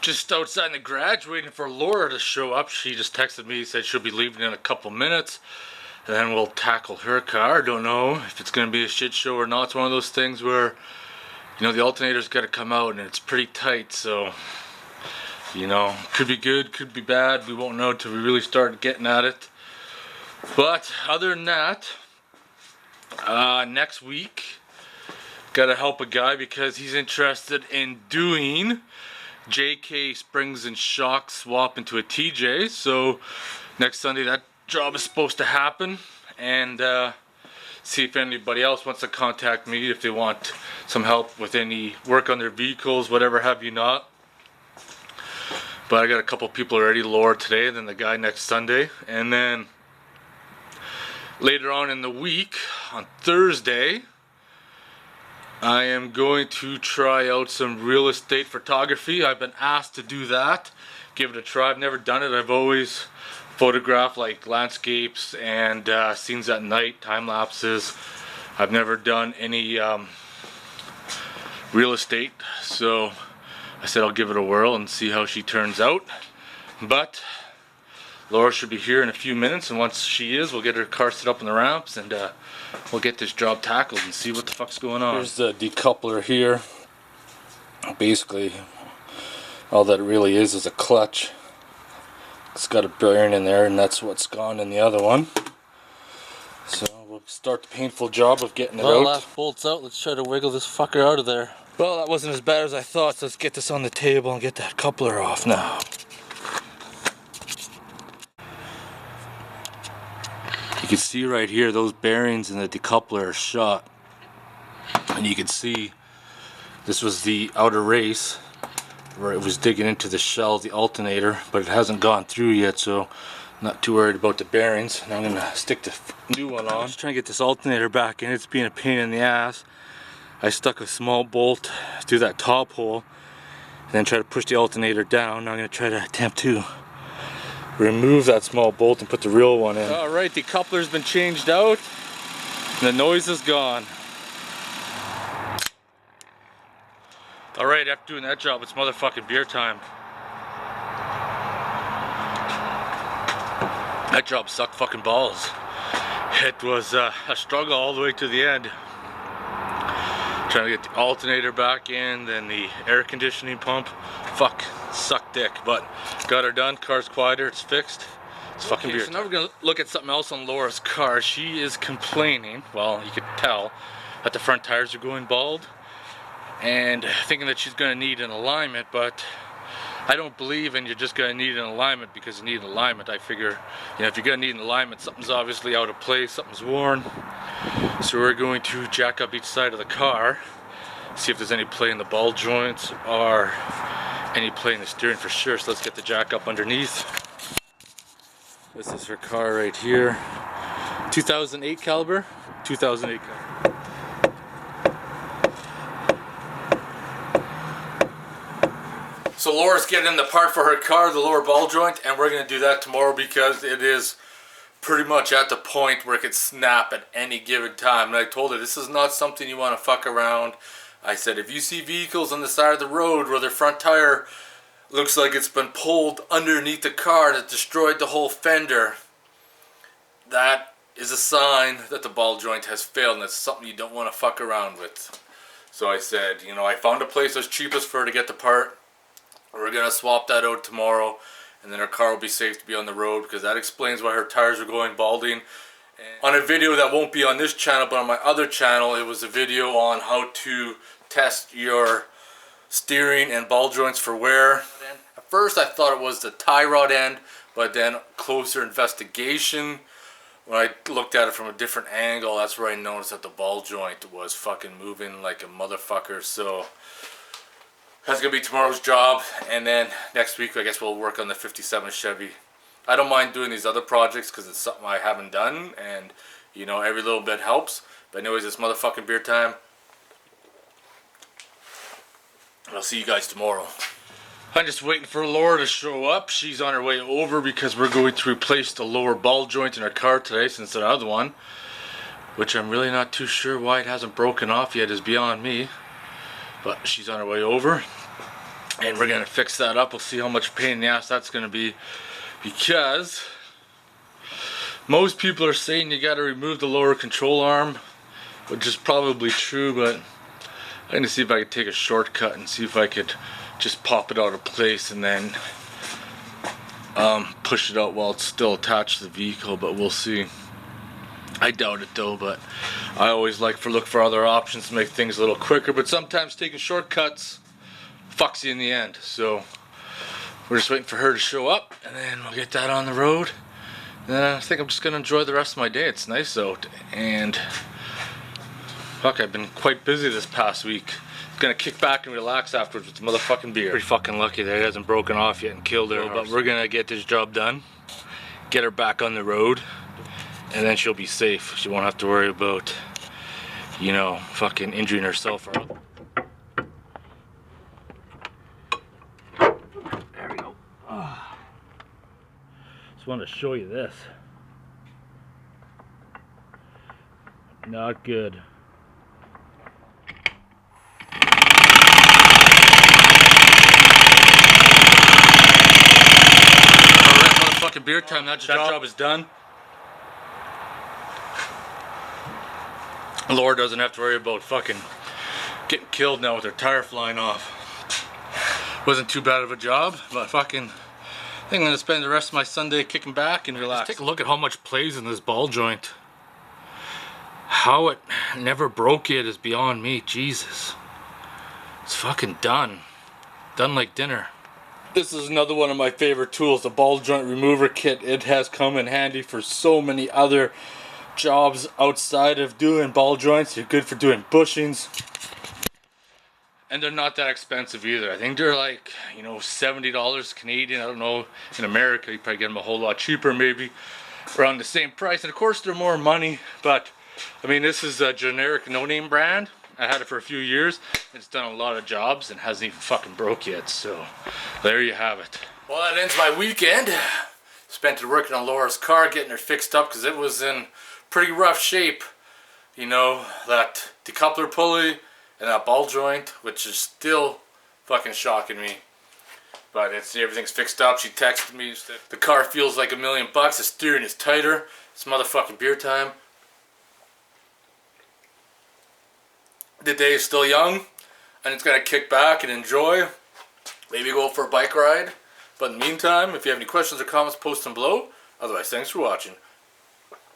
Just outside in the garage waiting for Laura to show up. She just texted me, said she'll be leaving in a couple minutes. And then we'll tackle her car. Don't know if it's going to be a shit show or not. It's one of those things where, you know, the alternator's got to come out and it's pretty tight. So, you know, could be good, could be bad. We won't know until we really start getting at it. But other than that, next week, gotta help a guy because he's interested in doing JK springs and shock swap into a TJ. So next Sunday that job is supposed to happen, and see if anybody else wants to contact me if they want some help with any work on their vehicles, whatever have you not. But I got a couple people already, Laura today, then the guy next Sunday, and then later on in the week on Thursday I am going to try out some real estate photography. I've been asked to do that, give it a try. I've never done it. I've always photographed like landscapes and scenes at night, time lapses. I've never done any real estate, so I said I'll give it a whirl and see how she turns out. But Laura should be here in a few minutes, and once she is, we'll get her car set up on the ramps and we'll get this job tackled and see what the fuck's going on. Here's the decoupler here. Basically, all that it really is a clutch. It's got a bearing in there, and that's what's gone in the other one. So we'll start the painful job of getting it out. Last bolt's out. Let's try to wiggle this fucker out of there. Well, that wasn't as bad as I thought, so let's get this on the table and get that coupler off now. You can see right here, those bearings in the decoupler are shot. And you can see this was the outer race where it was digging into the shell of the alternator, but it hasn't gone through yet, so I'm not too worried about the bearings. And I'm going to stick the new one on. Just trying to get this alternator back in. It's being a pain in the ass. I stuck a small bolt through that top hole and then try to push the alternator down. Now I'm going to try to attempt to remove that small bolt and put the real one in. Alright, the coupler's been changed out and the noise is gone. Alright, after doing that job, it's motherfucking beer time. That job sucked fucking balls. It was a struggle all the way to the end. Trying to get the alternator back in, then the air conditioning pump. Fuck, sucked dick, but got her done. Car's quieter, it's fixed. It's fucking beer. So now we're gonna look at something else on Laura's car. She is complaining, well, you could tell, that the front tires are going bald, and thinking that she's gonna need an alignment, but I don't believe in you're just gonna need an alignment because you need an alignment. I figure, you know, if you're gonna need an alignment, something's obviously out of place, something's worn. So we're going to jack up each side of the car, see if there's any play in the ball joints or any play in the steering for sure. So let's get the jack up underneath. This is her car right here. 2008 caliber? 2008 caliber. So Laura's getting the part for her car, the lower ball joint, and we're going to do that tomorrow because it is pretty much at the point where it could snap at any given time. And I told her this is not something you want to fuck around. I said if you see vehicles on the side of the road where their front tire looks like it's been pulled underneath the car that destroyed the whole fender, that is a sign that the ball joint has failed, and it's something you don't want to fuck around with. So I said, you know, I found a place that's cheapest for her to get the part. We're going to swap that out tomorrow, and then her car will be safe to be on the road, because that explains why her tires are going balding. And on a video that won't be on this channel, but on my other channel, it was a video on how to test your steering and ball joints for wear. At first I thought it was the tie rod end, but then closer investigation, when I looked at it from a different angle, that's where I noticed that the ball joint was fucking moving like a motherfucker. So that's going to be tomorrow's job, and then next week I guess we'll work on the 57 Chevy. I don't mind doing these other projects because it's something I haven't done, and you know, every little bit helps. But anyways, it's motherfucking beer time. I'll see you guys tomorrow. I'm just waiting for Laura to show up. She's on her way over because we're going to replace the lower ball joint in her car today, since the other one, which I'm really not too sure why it hasn't broken off yet, is beyond me. But she's on her way over. And we're gonna fix that up. We'll see how much pain in the ass that's gonna be, because most people are saying you gotta remove the lower control arm, which is probably true, but I'm gonna see if I could take a shortcut and see if I could just pop it out of place and then push it out while it's still attached to the vehicle, but we'll see. I doubt it though, but I always look for other options to make things a little quicker, but sometimes taking shortcuts fucks you in the end. So we're just waiting for her to show up, and then we'll get that on the road. And then I think I'm just gonna enjoy the rest of my day. It's nice out, and fuck, I've been quite busy this past week. Gonna kick back and relax afterwards with the motherfucking beer. Pretty fucking lucky that it hasn't broken off yet and killed her, but we're gonna get this job done, get her back on the road, and then she'll be safe. She won't have to worry about, you know, fucking injuring herself. There we go. Just wanted to show you this. Not good. Fucking beer time. That job is done. Laura doesn't have to worry about fucking getting killed now with her tire flying off. Wasn't too bad of a job, but fucking I think I'm gonna spend the rest of my Sunday kicking back and relax. Just take a look at how much plays in this ball joint. How it never broke yet is beyond me. Jesus. It's fucking done. Done like dinner. This is another one of my favorite tools, the ball joint remover kit. It has come in handy for so many other jobs outside of doing ball joints. They're good for doing bushings. And they're not that expensive either. I think they're like, you know, $70 Canadian. I don't know, in America you probably get them a whole lot cheaper, maybe around the same price. And of course they're more money, but I mean, this is a generic no-name brand. I had it for a few years. It's done a lot of jobs and hasn't even fucking broke yet. So there you have it. Well, that ends my weekend. Spent it working on Laura's car, getting her fixed up because it was in pretty rough shape. You know, that decoupler pulley and that ball joint, which is still fucking shocking me. But everything's fixed up. She texted me, said the car feels like $1 million. The steering is tighter. It's motherfucking beer time. The day is still young, and it's gonna kick back and enjoy. Maybe go for a bike ride. But in the meantime, if you have any questions or comments, post them below. Otherwise, thanks for watching.